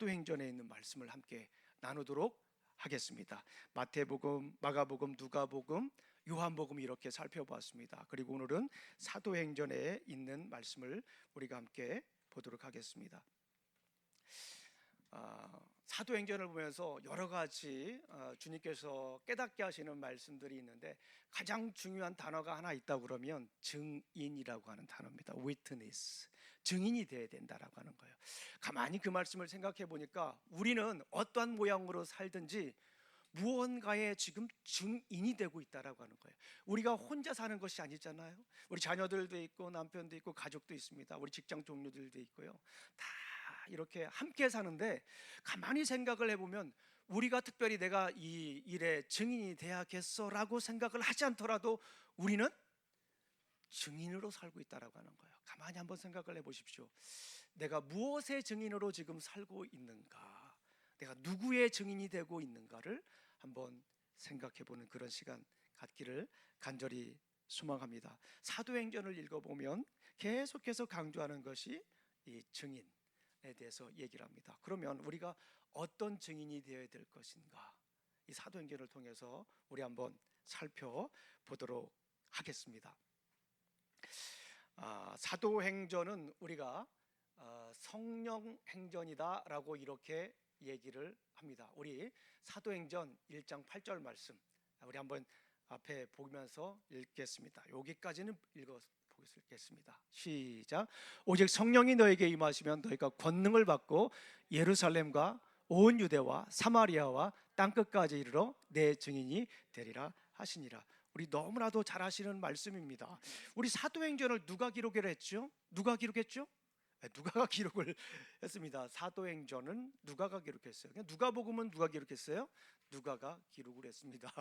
사도행전에 있는 말씀을 함께 나누도록 하겠습니다. 마태복음, 마가복음, 누가복음, 요한복음 이렇게 살펴보았습니다. 그리고 오늘은 사도행전에 있는 말씀을 우리가 함께 보도록 하겠습니다. 사도행전을 보면서 여러 가지 주님께서 깨닫게 하시는 말씀들이 있는데 가장 중요한 단어가 하나 있다고 그러면 증인이라고 하는 단어입니다. Witness, 증인이 되어야 된다라고 하는 거예요. 가만히 그 말씀을 생각해 보니까 우리는 어떠한 모양으로 살든지 무언가에 지금 증인이 되고 있다라고 하는 거예요. 우리가 혼자 사는 것이 아니잖아요. 우리 자녀들도 있고 남편도 있고 가족도 있습니다. 우리 직장 동료들도 있고요. 다 이렇게 함께 사는데 가만히 생각을 해보면 우리가 특별히 내가 이 일에 증인이 돼야겠어라고 생각을 하지 않더라도 우리는 증인으로 살고 있다라고 하는 거예요. 가만히 한번 생각을 해보십시오. 내가 무엇의 증인으로 지금 살고 있는가, 내가 누구의 증인이 되고 있는가를 한번 생각해보는 그런 시간 갖기를 간절히 소망합니다. 사도행전을 읽어보면 계속해서 강조하는 것이 이 증인에 대해서 얘기를 합니다. 그러면 우리가 어떤 증인이 되어야 될 것인가, 이 사도행전을 통해서 우리 한번 살펴보도록 하겠습니다. 사도행전은 우리가 성령행전이다라고 이렇게 얘기를 합니다. 우리 사도행전 1장 8절 말씀 우리 한번 앞에 보면서 읽겠습니다. 여기까지는 읽어보겠습니다. 시작. 오직 성령이 너에게 임하시면 너희가 권능을 받고 예루살렘과 온 유대와 사마리아와 땅끝까지 이르러 내 증인이 되리라 하시니라. 우리 너무나도 잘 아시는 말씀입니다. 우리 사도행전을 누가 기록을 했죠? 누가 기록했죠? 누가가 기록을 했습니다. 사도행전은 누가가 기록했어요. 누가복음은 누가 기록했어요? 누가가 기록을 했습니다.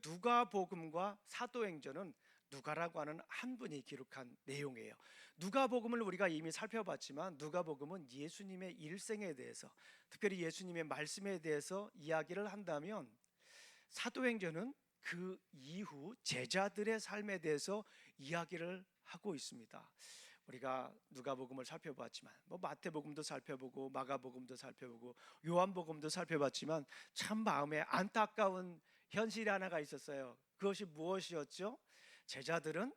누가복음과 사도행전은 누가라고 하는 한 분이 기록한 내용이에요. 누가복음을 우리가 이미 살펴봤지만 누가복음은 예수님의 일생에 대해서, 특별히 예수님의 말씀에 대해서 이야기를 한다면, 사도행전은 그 이후 제자들의 삶에 대해서 이야기를 하고 있습니다. 우리가 누가복음을 살펴봤지만 마태복음도 살펴보고 마가복음도 살펴보고 요한복음도 살펴봤지만 참 마음에 안타까운 현실이 하나가 있었어요. 그것이 무엇이었죠? 제자들은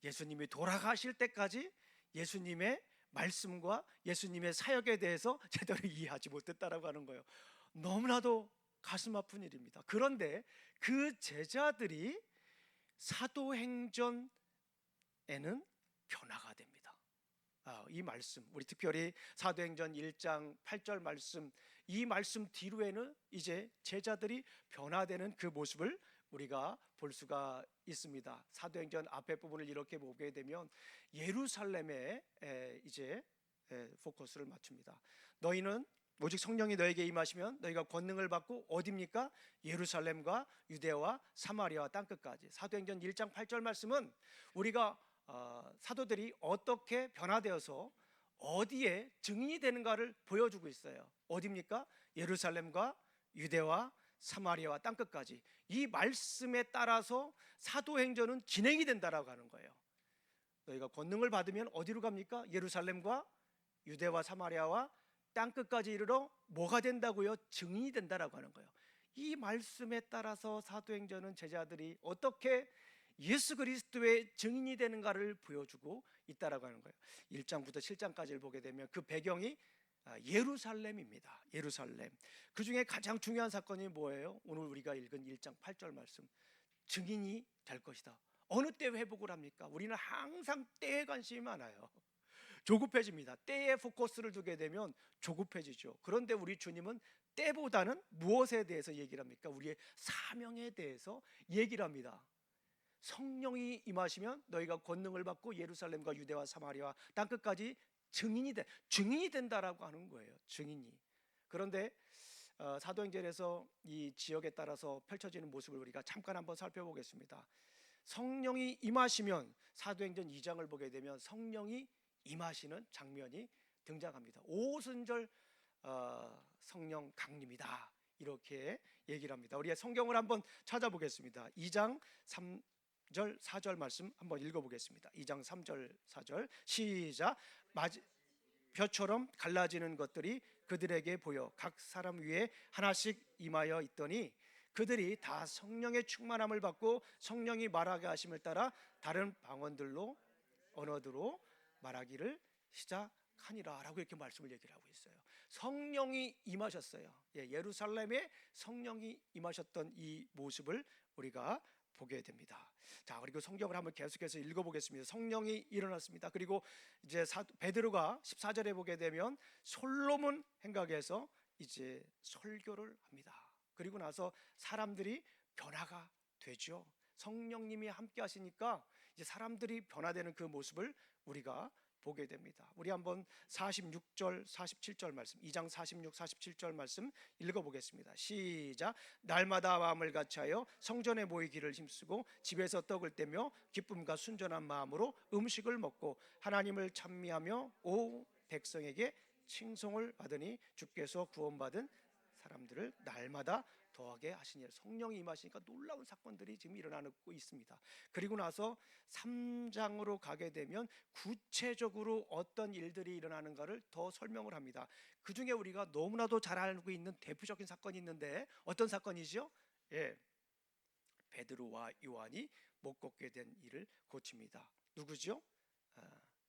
예수님이 돌아가실 때까지 예수님의 말씀과 예수님의 사역에 대해서 제대로 이해하지 못했다라고 하는 거예요. 너무나도 가슴 아픈 일입니다. 그런데 그 제자들이 사도행전에는 변화가 됩니다. 이 말씀, 우리 특별히 사도행전 1장 8절 말씀, 이 말씀 뒤로에는 이제 제자들이 변화되는 그 모습을 우리가 볼 수가 있습니다. 사도행전 앞에 부분을 이렇게 보게 되면 예루살렘에 이제 포커스를 맞춥니다. 너희는 오직 성령이 너에게 임하시면 너희가 권능을 받고 어디입니까? 예루살렘과 유대와 사마리아와 땅끝까지. 사도행전 1장 8절 말씀은 우리가 사도들이 어떻게 변화되어서 어디에 증인이 되는가를 보여주고 있어요. 어디입니까? 예루살렘과 유대와 사마리아와 땅끝까지. 이 말씀에 따라서 사도행전은 진행이 된다라고 하는 거예요. 너희가 권능을 받으면 어디로 갑니까? 예루살렘과 유대와 사마리아와 땅끝까지 이르러 뭐가 된다고요? 증인이 된다라고 하는 거예요. 이 말씀에 따라서 사도행전은 제자들이 어떻게 예수 그리스도의 증인이 되는가를 보여주고 있다라고 하는 거예요. 1장부터 7장까지를 보게 되면 그 배경이 예루살렘입니다. 예루살렘. 그 중에 가장 중요한 사건이 뭐예요? 오늘 우리가 읽은 1장 8절 말씀, 증인이 될 것이다. 어느 때 회복을 합니까? 우리는 항상 때에 관심이 많아요. 조급해집니다. 때에 포커스를 두게 되면 조급해지죠. 그런데 우리 주님은 때보다는 무엇에 대해서 얘기를 합니까? 우리의 사명에 대해서 얘기를 합니다. 성령이 임하시면 너희가 권능을 받고 예루살렘과 유대와 사마리아와 땅끝까지 증인이 된다라고 하는 거예요. 증인이. 그런데 사도행전에서 이 지역에 따라서 펼쳐지는 모습을 우리가 잠깐 한번 살펴보겠습니다. 성령이 임하시면 사도행전 2장을 보게 되면 성령이 임하시는 장면이 등장합니다. 오순절 성령 강림이다 이렇게 얘기를 합니다. 우리가 성경을 한번 찾아보겠습니다. 2장 3절 4절 말씀 한번 읽어보겠습니다. 2장 3절 4절 시작. 벼처럼 갈라지는 것들이 그들에게 보여 각 사람 위에 하나씩 임하여 있더니 그들이 다 성령의 충만함을 받고 성령이 말하게 하심을 따라 다른 방언들로 언어들로 말하기를 시작하니라 라고 이렇게 말씀을 얘기를 하고 있어요. 성령이 임하셨어요. 예루살렘에 성령이 임하셨던 이 모습을 우리가 보게 됩니다. 자, 그리고 성경을 한번 계속해서 읽어보겠습니다. 성령이 일어났습니다. 그리고 이제 베드로가 14절에 보게 되면 솔로몬 행각에서 이제 설교를 합니다. 그리고 나서 사람들이 변화가 되죠. 성령님이 함께 하시니까 이제 사람들이 변화되는 그 모습을 우리가 보게 됩니다. 우리 한번 46절 47절 말씀, 2장 46, 47절 말씀 읽어보겠습니다. 시작. 날마다 마음을 같이하여 성전에 모이기를 힘쓰고 집에서 떡을 떼며 기쁨과 순전한 마음으로 음식을 먹고 하나님을 찬미하며 오 백성에게 칭송을 받으니 주께서 구원받은 사람들을 날마다 더하게 하시니. 성령이 임하시니까 놀라운 사건들이 지금 일어나고 있습니다. 그리고 나서 3장으로 가게 되면 구체적으로 어떤 일들이 일어나는가를 더 설명을 합니다. 그 중에 우리가 너무나도 잘 알고 있는 대표적인 사건이 있는데 어떤 사건이죠? 베드로와 요한이 못 걷게 된 일을 고칩니다. 누구죠?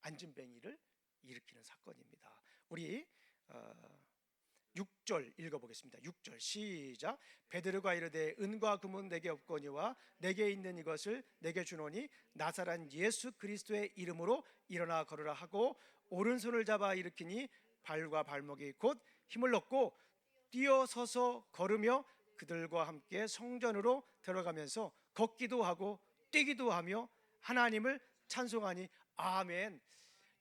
안진뱅이를 일으키는 사건입니다. 우리 6절 읽어보겠습니다. 6절 시작. 베드로가 이르되 은과 금은 내게 없거니와 내게 있는 이것을 내게 주노니 나사렛 예수 그리스도의 이름으로 일어나 걸으라 하고 오른손을 잡아 일으키니 발과 발목이 곧 힘을 얻고 뛰어서서 걸으며 그들과 함께 성전으로 들어가면서 걷기도 하고 뛰기도 하며 하나님을 찬송하니. 아멘.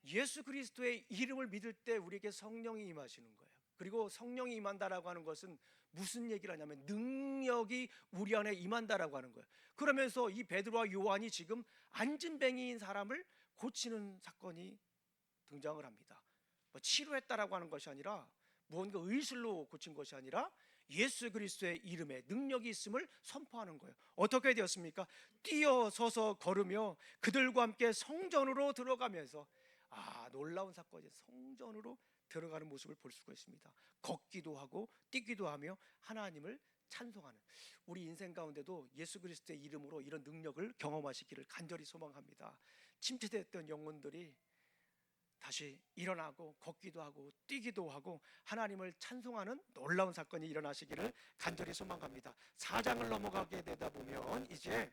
예수 그리스도의 이름을 믿을 때 우리에게 성령이 임하시는 거예요. 그리고 성령이 임한다라고 하는 것은 무슨 얘기를 하냐면 능력이 우리 안에 임한다라고 하는 거예요. 그러면서 이 베드로와 요한이 지금 안진뱅이인 사람을 고치는 사건이 등장을 합니다. 치료했다라고 하는 것이 아니라 무언가 의술로 고친 것이 아니라 예수 그리스도의 이름에 능력이 있음을 선포하는 거예요. 어떻게 되었습니까? 뛰어서서 걸으며 그들과 함께 성전으로 들어가면서, 놀라운 사건이 성전으로 들어가는 모습을 볼 수가 있습니다. 걷기도 하고 뛰기도 하며 하나님을 찬송하는, 우리 인생 가운데도 예수 그리스도의 이름으로 이런 능력을 경험하시기를 간절히 소망합니다. 침체됐던 영혼들이 다시 일어나고 걷기도 하고 뛰기도 하고 하나님을 찬송하는 놀라운 사건이 일어나시기를 간절히 소망합니다. 4장을 넘어가게 되다 보면 이제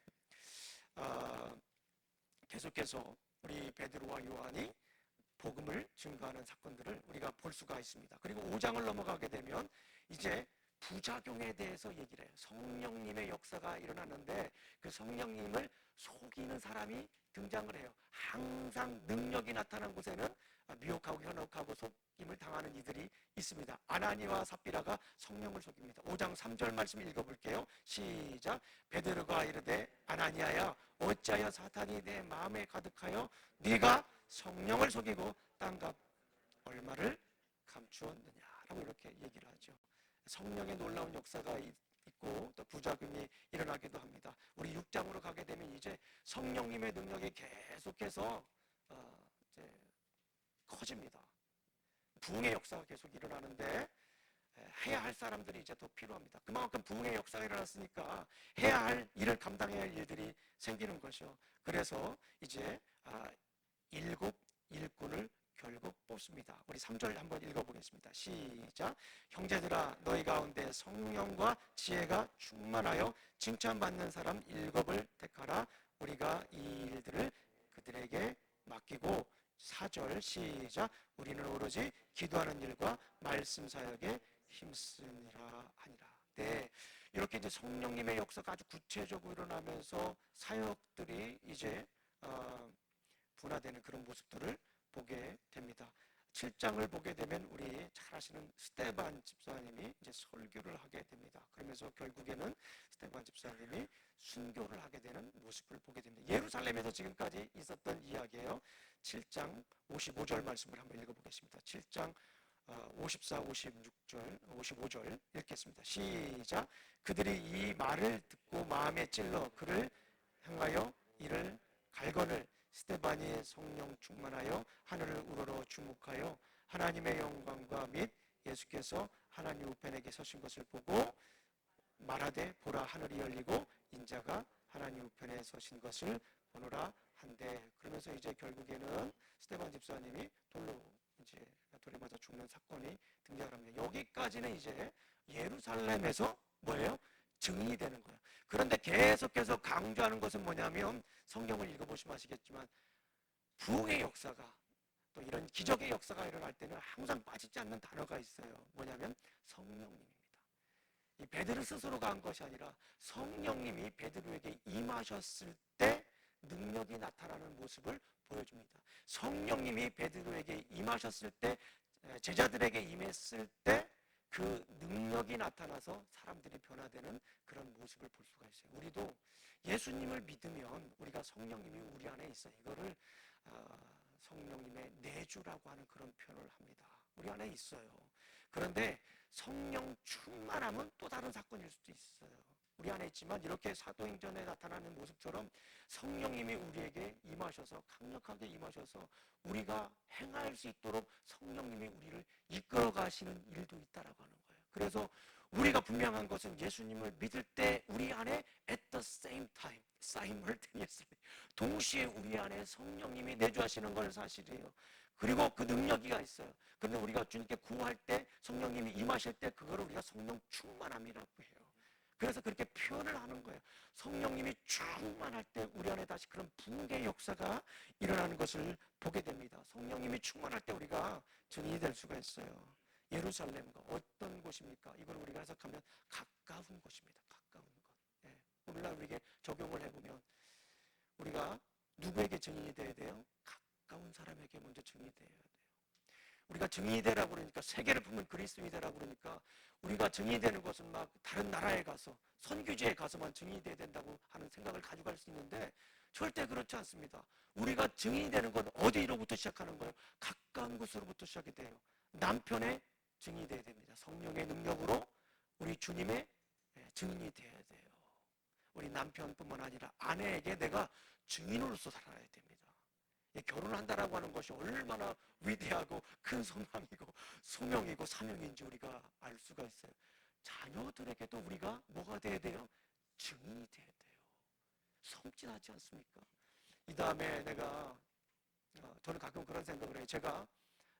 계속해서 우리 베드로와 요한이 복음을 증거하는 사건들을 우리가 볼 수가 있습니다. 그리고 5장을 넘어가게 되면 이제 부작용에 대해서 얘기를 해요. 성령님의 역사가 일어나는데 그 성령님을 속이는 사람이 등장을 해요. 항상 능력이 나타난 곳에는 미혹하고 현혹하고 속임을 당하는 이들이 있습니다. 아나니와 삽비라가 성령을 속입니다. 5장 3절 말씀 읽어볼게요. 시작. 베드로가 이르되 아나니아야 어찌하여 사탄이 내 마음에 가득하여 네가 성령을 속이고 땅값 얼마를 감추었느냐라고 이렇게 얘기를 하죠. 성령의 놀라운 역사가 있고 또 부작용이 일어나기도 합니다. 우리 6장으로 가게 되면 이제 성령님의 능력이 계속해서 이제 커집니다. 부흥의 역사가 계속 일어나는데 해야 할 사람들이 이제 더 필요합니다. 그만큼 부흥의 역사가 일어났으니까 해야 할 일을 감당해야 할 일들이 생기는 것이죠. 그래서 이제 7 일꾼을 결국 뽑습니다. 우리 3절 한번 읽어보겠습니다. 시작. 형제들아 너희 가운데 성령과 지혜가 충만하여 칭찬받는 사람 7을 택하라. 우리가 이 일들을 그들에게 맡기고 4절 시작. 우리는 오로지 기도하는 일과 말씀 사역에 힘쓰니라 하니라. 네, 이렇게 이제 성령님의 역사가 아주 구체적으로 일어나면서 사역들이 이제 분화되는 그런 모습들을 보게 됩니다. 7장을 보게 되면 우리 잘 아시는 스데반 집사님이 이제 설교를 하게 됩니다. 그러면서 결국에는 스데반 집사님이 순교를 하게 되는 모습을 보게 됩니다. 예루살렘에서 지금까지 있었던 이야기예요. 7장 55절 말씀을 한번 읽어보겠습니다. 7장 54, 56절, 55절 읽겠습니다. 시작. 그들이 이 말을 듣고 마음에 찔러 그를 향하여 이를 갈거늘 스데반이 성령 충만하여 하늘을 우러러 주목하여 하나님의 영광과 및 예수께서 하나님 우편에게 서신 것을 보고 말하되 보라 하늘이 열리고 인자가 하나님 우편에 서신 것을 보노라 한데, 그러면서 이제 결국에는 스데반 집사님이 돌에 맞아 죽는 사건이 등장합니다. 여기까지는 이제 예루살렘에서 뭐예요? 증인이 되는 거예요. 그런데 계속해서 강조하는 것은 뭐냐면, 성경을 읽어보시면 아시겠지만 부흥의 역사가, 또 이런 기적의 역사가 일어날 때는 항상 빠지지 않는 단어가 있어요. 뭐냐면 성령님입니다. 이 베드로 스스로가 한 것이 아니라 성령님이 베드로에게 임하셨을 때 능력이 나타나는 모습을 보여줍니다. 성령님이 베드로에게 임하셨을 때, 제자들에게 임했을 때 그 능력이 나타나서 사람들이 변화되는 그런 모습을 볼 수가 있어요. 우리도 예수님을 믿으면 우리가 성령님이 우리 안에 있어요. 이거를 성령님의 내주라고 하는 그런 표현을 합니다. 우리 안에 있어요. 그런데 성령 충만하면 또 다른 사건일 수도 있어요. 우리 안에 있지만 이렇게 사도행전에 나타나는 모습처럼 성령님이 우리에게 임하셔서, 강력하게 임하셔서 우리가 행할 수 있도록 성령님이 우리를 이끌어 가시는 일도 있다라고 하는 거예요. 그래서 우리가 분명한 것은 예수님을 믿을 때 우리 안에 at the same time, simultaneously, 동시에 우리 안에 성령님이 내주하시는 건 사실이에요. 그리고 그 능력이가 있어요. 그런데 우리가 주님께 구할 때, 성령님이 임하실 때 그거를 우리가 성령 충만함이라고 해요. 그래서 그렇게 표현을 하는 거예요. 성령님이 충만할 때 우리 안에 다시 그런 붕괴의 역사가 일어나는 것을 보게 됩니다. 성령님이 충만할 때 우리가 증인이 될 수가 있어요. 예루살렘과 어떤 곳입니까? 이걸 우리가 해석하면 가까운 곳입니다. 가까운 곳. 예. 오늘날 우리에게 적용을 해보면 우리가 누구에게 증인이 돼야 돼요? 가까운 사람에게 먼저 증인이 돼야 돼요. 우리가 증인이 되라고 그러니까, 세계를 보면 그리스도인이 되라고 그러니까 우리가 증인이 되는 것은 막 다른 나라에 가서, 선교지에 가서만 증인이 돼야 된다고 하는 생각을 가져갈 수 있는데 절대 그렇지 않습니다. 우리가 증인이 되는 건 어디로부터 시작하는 거예요? 가까운 곳으로부터 시작이 돼요. 남편의 증인이 돼야 됩니다. 성령의 능력으로 우리 주님의 증인이 돼야 돼요. 우리 남편뿐만 아니라 아내에게 내가 증인으로서 살아야 됩니다. 결혼한다라고 하는 것이 얼마나 위대하고 큰 소망이고 소명이고 사명인지 우리가 알 수가 있어요. 자녀들에게도 우리가 뭐가 돼야 돼요? 증인이 돼야 돼요. 섬찟하지 않습니까? 이 다음에 저는 가끔 그런 생각을 해요. 제가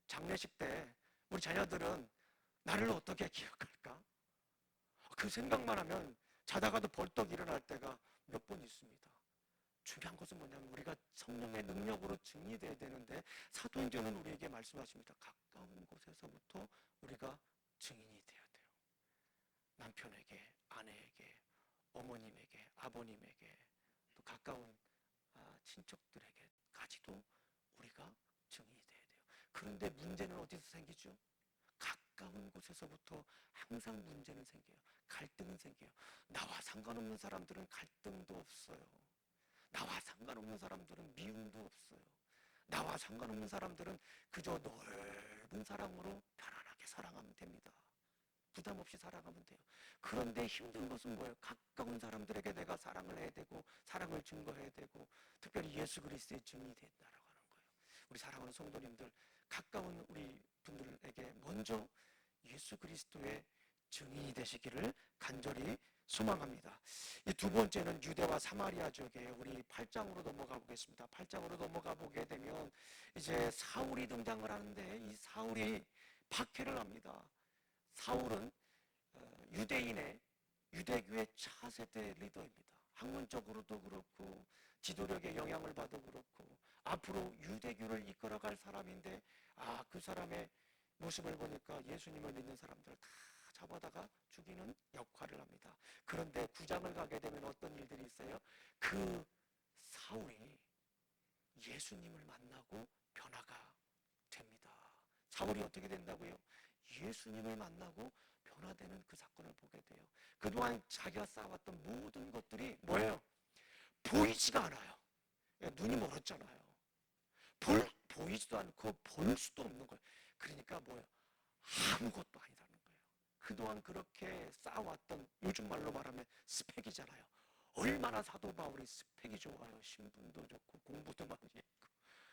장례식 때 우리 자녀들은 나를 어떻게 기억할까? 그 생각만 하면 자다가도 벌떡 일어날 때가 몇 번 있습니다. 중요한 것은 뭐냐면 우리가 성령의 능력으로 증인이 돼야 되는데, 사도행전은 우리에게 말씀하십니다. 가까운 곳에서부터 우리가 증인이 돼야 돼요. 남편에게, 아내에게, 어머님에게, 아버님에게, 또 가까운 친척들에게까지도 우리가 증인이 돼야 돼요. 그런데 문제는 어디서 생기죠? 가까운 곳에서부터 항상 문제는 생겨요. 갈등은 생겨요. 나와 상관없는 사람들은 갈등도 없어요. 나와 상관없는 사람들은 미움도 없어요. 나와 상관없는 사람들은 그저 넓은 사랑으로 편안하게 사랑하면 됩니다. 부담 없이 사랑하면 돼요. 그런데 힘든 것은 뭐예요? 가까운 사람들에게 내가 사랑을 해야 되고, 사랑을 증거해야 되고, 특별히 예수 그리스도의 증인이 된다라고 하는 거예요. 우리 사랑하는 성도님들, 가까운 우리 분들에게 먼저 예수 그리스도의 증인이 되시기를 간절히 소망합니다. 이 두 번째는 유대와 사마리아 지역이에요. 우리 8장으로 넘어가 보겠습니다. 8장으로 넘어가 보게 되면 이제 사울이 등장을 하는데, 이 사울이 박해를 합니다. 사울은 유대교의 차세대 리더입니다. 학문적으로도 그렇고 지도력의 영향을 받아 그렇고 앞으로 유대교를 이끌어갈 사람인데, 그 사람의 모습을 보니까 예수님을 믿는 사람들을 다 잡아다가 죽이는 역할을 합니다. 그런데 9장을 가게 되면 어떤 일들이 있어요? 그 사울이 예수님을 만나고 변화가 됩니다. 사울이 어떻게 된다고요? 예수님을 만나고 변화되는 그 사건을 보게 돼요. 그동안 자기가 쌓아왔던 모든 것들이 뭐예요? 보이지가 않아요. 눈이 멀었잖아요. 보이지도 않고 볼 수도 없는 거예요. 그러니까 뭐예요? 아무것도 아니다는 거예요. 그동안 그렇게 쌓아왔던, 요즘 말로 말하면 스펙이잖아요. 얼마나 사도 바울이 스펙이 좋아요. 신분도 좋고 공부도 많이 했고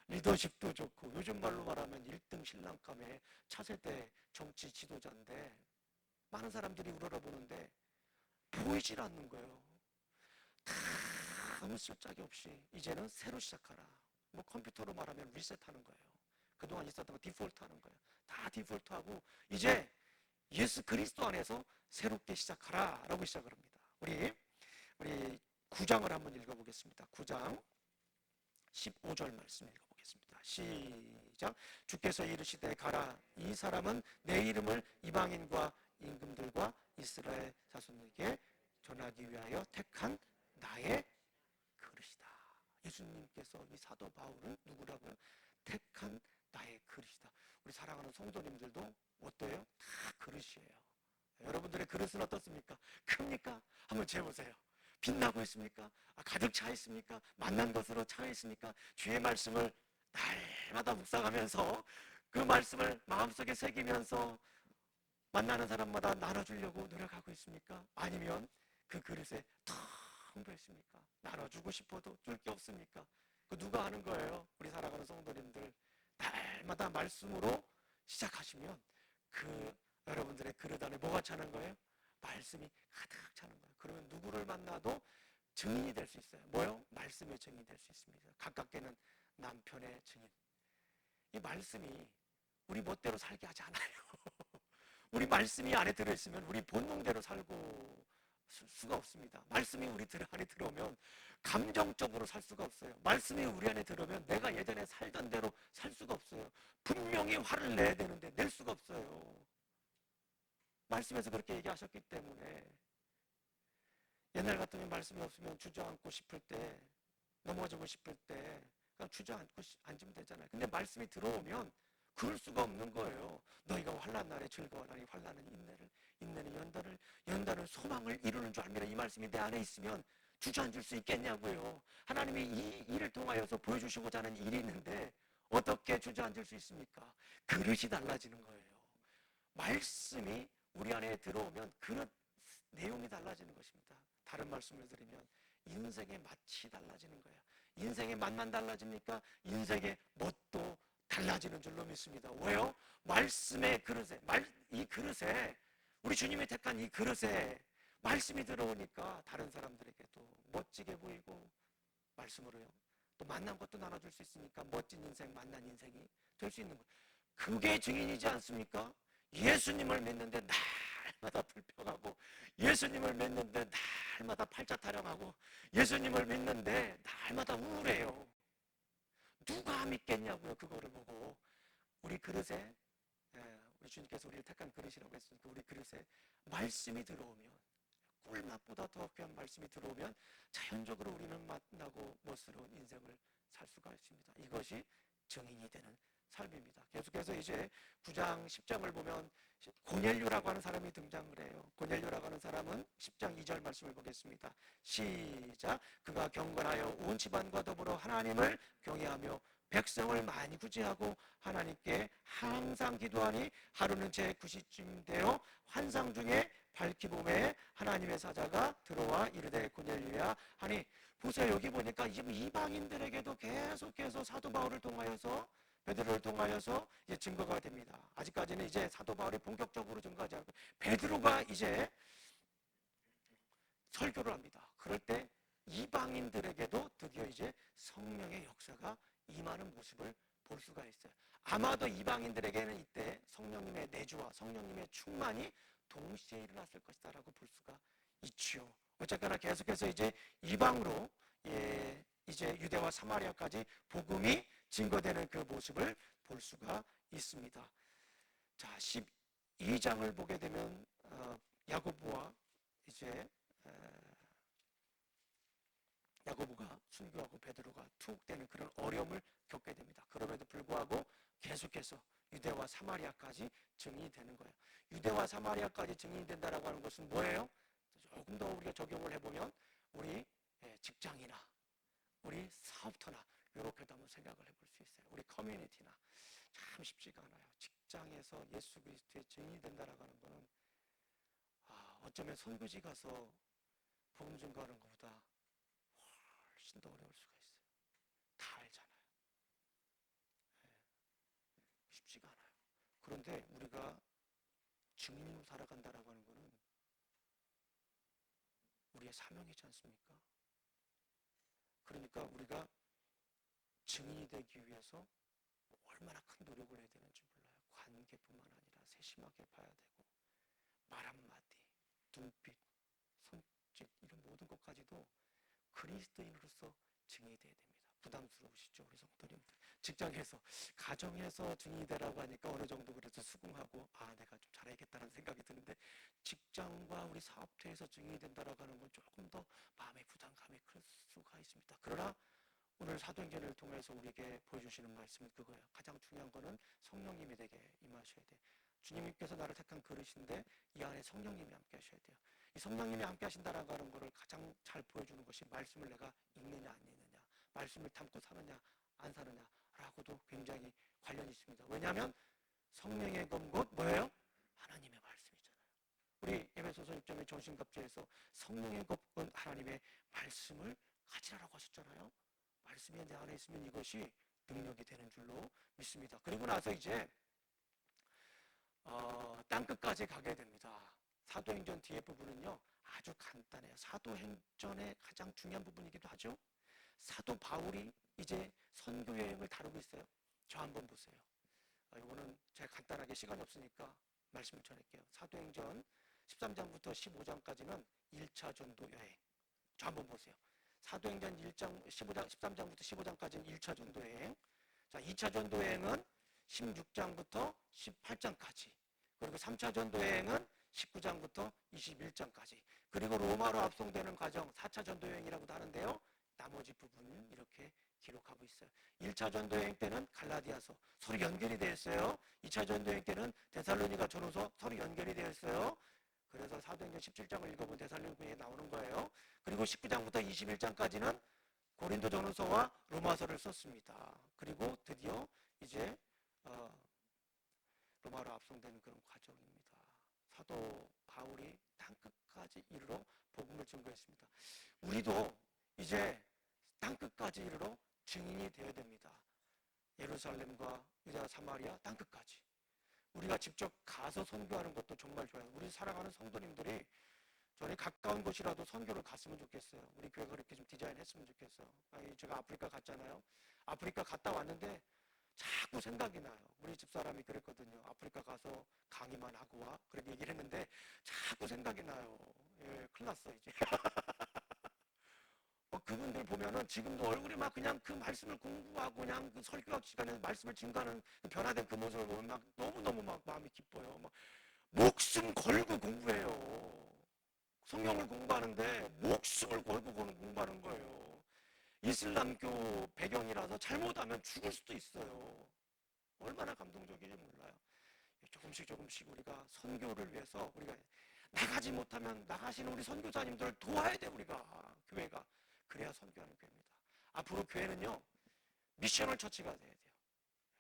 리더십도 좋고 요즘 말로 말하면 1등 신랑감의 차세대 정치 지도자인데 많은 사람들이 우러러보는데 보이질 않는 거예요. 다 아무 쓸데기 없이 이제는 새로 시작하라. 뭐 컴퓨터로 말하면 리셋하는 거예요. 그동안 있었던 거 디폴트하는 거예요. 다 디폴트하고 이제 예수 그리스도 안에서 새롭게 시작하라라고 시작을 합니다. 우리 9장을 한번 읽어보겠습니다. 9장 15절 말씀 읽어보겠습니다. 시작. 주께서 이르시되 가라. 이 사람은 내 이름을 이방인과 임금들과 이스라엘 자손에게 전하기 위하여 택한 나의 그릇이다. 예수님께서 이 사도 바울은 누구라고요? 택한 나의 그릇이다. 우리 사랑하는 성도님들도 어때요? 다 그릇이에요. 여러분들의 그릇은 어떻습니까? 큽니까? 한번 재보세요. 빛나고 있습니까? 가득 차 있습니까? 만난 것으로 차 있습니까? 주의 말씀을 날마다 묵상하면서 그 말씀을 마음속에 새기면서 만나는 사람마다 나눠주려고 노력하고 있습니까? 아니면 그 그릇에 텅 비었습니까? 나눠주고 싶어도 줄 게 없습니까? 그 누가 하는 거예요? 우리 살아가는 성도님들 날마다 말씀으로 시작하시면 그 여러분들의 그릇 안에 뭐가 차는 거예요? 말씀이 가득 차는 거예요. 그러면 누구를 만나도 증인이 될 수 있어요. 뭐요? 말씀의 증인이 될 수 있습니다. 가깝게는 남편의 증인. 이 말씀이 우리 멋대로 살게 하지 않아요. 우리 말씀이 안에 들어있으면 우리 본능대로 살고 수가 없습니다. 말씀이 우리 안에 들어오면 감정적으로 살 수가 없어요. 말씀이 우리 안에 들어오면 내가 예전에 살던 대로 살 수가 없어요. 분명히 화를 내야 되는데 낼 수가 없어요. 말씀에서 그렇게 얘기하셨기 때문에 옛날 같으면 말씀이 없으면 주저앉고 싶을 때, 넘어지고 싶을 때 그냥 주저앉고 앉으면 되잖아요. 근데 말씀이 들어오면 그럴 수가 없는 거예요. 너희가 환난 날에 즐거워하니 환난은 인내를, 인내는 연단을, 연단은 소망을 이루는 줄 알미라. 이 말씀이 내 안에 있으면 주저앉을 수 있겠냐고요. 하나님이 이 일을 통하여서 보여주시고자 하는 일이 있는데 어떻게 주저앉을 수 있습니까? 그릇이 달라지는 거예요. 말씀이 우리 안에 들어오면 그릇 내용이 달라지는 것입니다. 다른 말씀을 드리면 인생의 맛이 달라지는 거예요. 인생의 맛만 달라집니까? 인생의 멋도 달라지는 줄로 믿습니다. 왜요? 말씀의 그릇에, 이 그릇에, 우리 주님이 택한 이 그릇에 말씀이 들어오니까 다른 사람들에게도 멋지게 보이고, 말씀으로요, 또 만난 것도 나눠줄 수 있으니까 멋진 인생, 만난 인생이 될 수 있는 거예요. 그게 증인이지 않습니까? 예수님을 믿는데 날마다 불평하고, 예수님을 믿는데 날마다 팔자 타령하고, 예수님을 믿는데 날마다 우울해요. 누가 믿겠냐고요. 그거를 보고 우리 그릇에, 우리 주님께서 우리를 택한 그릇이라고 했으니까 우리 그릇에 말씀이 들어오면, 꿀맛보다 더 귀한 말씀이 들어오면 자연적으로 우리는 맛나고 멋스러운 인생을 살 수가 있습니다. 이것이 증인이 되는 삶입니다. 계속해서 이제 9장 10장을 보면 고넬료라고 하는 사람이 등장을 해요. 고넬료라고 하는 사람은 10장 2절 말씀을 보겠습니다. 시작. 그가 경건하여 온 집안과 더불어 하나님을 경외하며 백성을 많이 구제하고 하나님께 항상 기도하니 하루는 제9시쯤 되어 환상 중에 밝기봄에 하나님의 사자가 들어와 이르되 고넬료야 하니, 보세요. 여기 보니까 지금 이방인들에게도 계속해서 사도 바울을 통하여서, 베드로를 통하여서 이제 증거가 됩니다. 아직까지는 이제 사도 바울이 본격적으로 증거하지 않고 베드로가 이제 설교를 합니다. 그럴 때 이방인들에게도 드디어 이제 성령의 역사가 임하는 모습을 볼 수가 있어요. 아마도 이방인들에게는 이때 성령님의 내주와 성령님의 충만이 동시에 일어났을 것이다라고 볼 수가 있죠. 어쨌거나 계속해서 이제 이방으로, 이제 유대와 사마리아까지 복음이 증거되는 그 모습을 볼 수가 있습니다. 자, 12장을 보게 되면 야고보와 이제 야고보가 순교하고 베드로가 투옥되는 그런 어려움을 겪게 됩니다. 그럼에도 불구하고 계속해서 유대와 사마리아까지 증인이 되는 거예요. 유대와 사마리아까지 증인이 된다라고 하는 것은 뭐예요? 조금 더 우리가 적용을 해보면 우리 직장이나 우리 사업터나 이렇게도 한번 생각을 해볼 수 있어요. 우리 커뮤니티나 참 쉽지가 않아요. 직장에서 예수 그리스도의 증인이 된다라고 하는 거는 어쩌면 선교지 가서 복음 증거하는 것보다 훨씬 더 어려울 수가 있어요. 다 알잖아요. 그런데 우리가 증인으로 살아간다라고 하는 것은 우리의 사명이지 않습니까? 그러니까 우리가 증인이 되기 위해서 얼마나 큰 노력을 해야 되는지 몰라요. 관계뿐만 아니라 세심하게 봐야 되고, 말 한마디, 눈빛, 손짓 이런 모든 것까지도 그리스도인으로서 증인이 돼야 됩니다. 부담스러우시죠, 우리 성도님들? 직장에서, 가정에서 증인이 되라고 하니까 어느 정도 그래서 수긍하고, 내가 좀 잘해야겠다는 생각이 드는데, 직장과 우리 사업체에서 증인이 된다라고 하는 건 조금 더 마음의 부담감이 클 수가 있습니다. 그러나 오늘 사도행전을 통해서 우리에게 보여주시는 말씀은 그거예요. 가장 중요한 거는 성령님이 되게 임하셔야 돼. 주님께서 나를 택한 그릇인데 이 안에 성령님이 함께 하셔야 돼요. 이 성령님이 함께 하신다라고 하는 것을 가장 잘 보여주는 것이 말씀을 내가 읽느냐 안 읽느냐, 말씀을 담고 사느냐 안 사느냐라고도 굉장히 관련이 있습니다. 왜냐하면 성령의 검은 뭐예요? 하나님의 말씀이잖아요. 우리 에베소서 6장의 정신갑주에서 성령의 검은 하나님의 말씀을 가지라라고 하셨잖아요. 말씀이 내 안에 있으면 이것이 능력이 되는 줄로 믿습니다. 그리고 나서 이제 땅끝까지 가게 됩니다. 사도행전 뒤에 부분은요 아주 간단해요. 사도행전의 가장 중요한 부분이기도 하죠. 사도 바울이 이제 선교 여행을 다루고 있어요. 저 한번 보세요. 이거는 제가 간단하게 시간이 없으니까 말씀을 전할게요. 사도행전 13장부터 15장까지는 1차 전도 여행. 저 한번 보세요. 사도행전 1장 15장 13장부터 15장까지는 1차 전도 여행. 자, 2차 전도 여행은 16장부터 18장까지. 그리고 3차 전도 여행은 19장부터 21장까지. 그리고 로마로 압송되는 과정 4차 전도 여행이라고도 하는데요. 나머지 부분은 이렇게 기록하고 있어요. 1차 전도 여행 때는 갈라디아서 서로 연결이 되어 있어요. 2차 전도 여행 때는 데살로니가 전후서 서로 연결이 되어 있어요. 그래서 사도행전 17장을 읽어보면 데살로니가에 나오는 거예요. 그리고 19장부터 21장까지는 고린도 전후서와 로마서를 썼습니다. 그리고 드디어 이제 로마로 압송되는 그런 과정입니다. 사도 바울이 땅끝까지 이르러 복음을 증거했습니다. 우리도 이제 땅끝까지 이르러 증인이 되어야 됩니다. 예루살렘과 유다 사마리아 땅끝까지. 우리가 직접 가서 선교하는 것도 정말 좋아요. 우리 사랑하는 성도님들이 저희 가까운 곳이라도 선교를 갔으면 좋겠어요. 우리 교회가 그렇게 좀 디자인했으면 좋겠어요. 제가 아프리카 갔잖아요. 아프리카 갔다 왔는데 자꾸 생각이 나요. 우리 집사람이 그랬거든요. 아프리카 가서 강의만 하고 와. 그렇게 얘기를 했는데 자꾸 생각이 나요. 예, 큰일 났어 이제. 그분들 보면은 지금도 얼굴이 막 그냥 그 말씀을 공부하고 그냥 그 설교학 시간에 말씀을 증거하는 변화된 그 모습을 보면 막 너무너무 막 마음이 기뻐요. 막 목숨 걸고 공부해요. 성경을 공부하는데 목숨을 걸고 공부하는 거예요. 이슬람교 배경이라서 잘못하면 죽을 수도 있어요. 얼마나 감동적인지 몰라요. 조금씩 우리가 선교를 위해서 우리가 나가지 못하면 나가시는 우리 선교사님들 도와야 돼. 우리가 교회가 그래야 선교하는 교회입니다. 앞으로 교회는요 미셔널 처치가 돼야 돼요.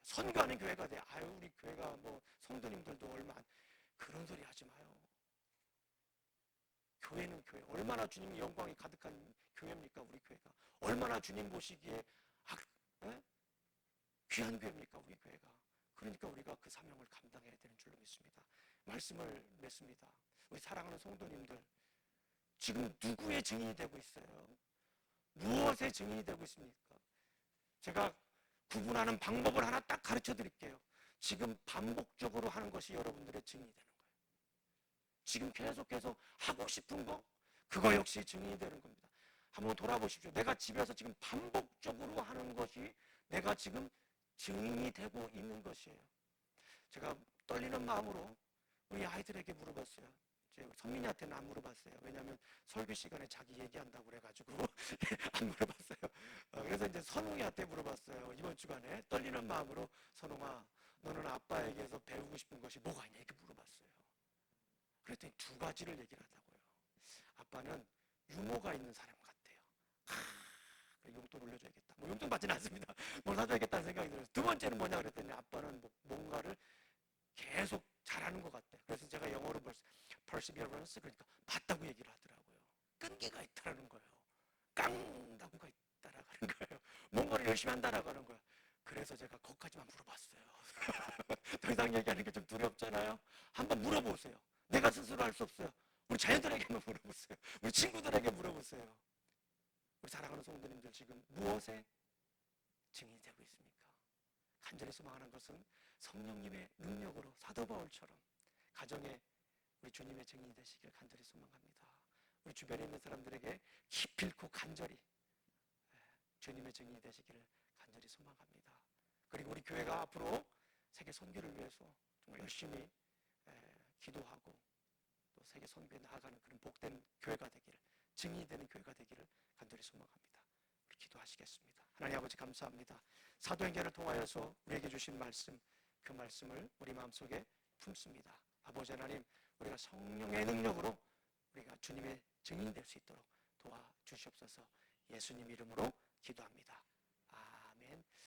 선교하는 교회가 돼. 우리 교회가 뭐 성도님들도 얼마 그런 소리 하지 마요. 교회는 교회. 얼마나 주님의 영광이 가득한 교회입니까? 우리 교회가 얼마나 주님 보시기에 귀한 교회입니까? 우리 교회가. 그러니까 우리가 그 사명을 감당해야 되는 줄로 믿습니다. 말씀을 맺습니다. 우리 사랑하는 성도님들, 지금 누구의 증인이 되고 있어요? 무엇의 증인이 되고 있습니까? 제가 구분하는 방법을 하나 딱 가르쳐 드릴게요. 지금 반복적으로 하는 것이 여러분들의 증인이 되는 거예요. 지금 계속해서 하고 싶은 거, 그거 역시 증인이 되는 겁니다. 한번 돌아보십시오. 내가 집에서 지금 반복적으로 하는 것이 내가 지금 증인이 되고 있는 것이에요. 제가 떨리는 마음으로 우리 아이들에게 물어봤어요. 성민이한테는 안 물어봤어요. 왜냐하면 설교 시간에 자기 얘기한다고 그래가지고 안 물어봤어요. 그래서 이제 선웅이한테 물어봤어요. 이번 주간에 떨리는 마음으로 선웅아, 너는 아빠에게서 배우고 싶은 것이 뭐가 있냐 이렇게 물어봤어요. 그랬더니 두 가지를 얘기를 하더라고요. 아빠는 유머가 있는 사람 같아요. 용돈 올려줘야겠다. 뭐 용돈 받지는 않습니다. 뭘 사줘야겠다는 생각이 들어요. 두 번째는 뭐냐 그랬더니 아빠는 뭔가를 계속 잘하는 것 같대. 그래서 제가 영어로 perseverance 그러니까 맞다고 얘기를 하더라고요. 끈기가 있다라는 거예요. 깡다구가 있다라는 거예요. 뭔가를 열심히 한다라고 하는 거예요. 그래서 제가 거기까지만 물어봤어요. 더 이상 얘기하는 게 좀 두렵잖아요. 한번 물어보세요. 내가 스스로 할 수 없어요. 우리 자녀들에게만 물어보세요. 우리 친구들에게 물어보세요. 우리 사랑하는 성도님들, 지금 무엇에 증인이 되고 있습니까? 간절히 소망하는 것은 성령님의 능력으로 사도 바울처럼 가정에 우리 주님의 증인이 되시길 간절히 소망합니다. 우리 주변에 있는 사람들에게 기필코 간절히 주님의 증인이 되시기를 간절히 소망합니다. 그리고 우리 교회가 앞으로 세계 선교를 위해서 정말 열심히 기도하고 또 세계 선교에 나아가는 그런 복된 교회가 되기를, 증인이 되는 교회가 되기를 간절히 소망합니다. 우리 기도하시겠습니다. 하나님 아버지, 감사합니다. 사도행전을 통하여서 우리에게 주신 말씀, 그 말씀을 우리 마음속에 품습니다. 아버지 하나님, 우리가 성령의 능력으로 우리가 주님의 증인이 될 수 있도록 도와주시옵소서. 예수님 이름으로 기도합니다.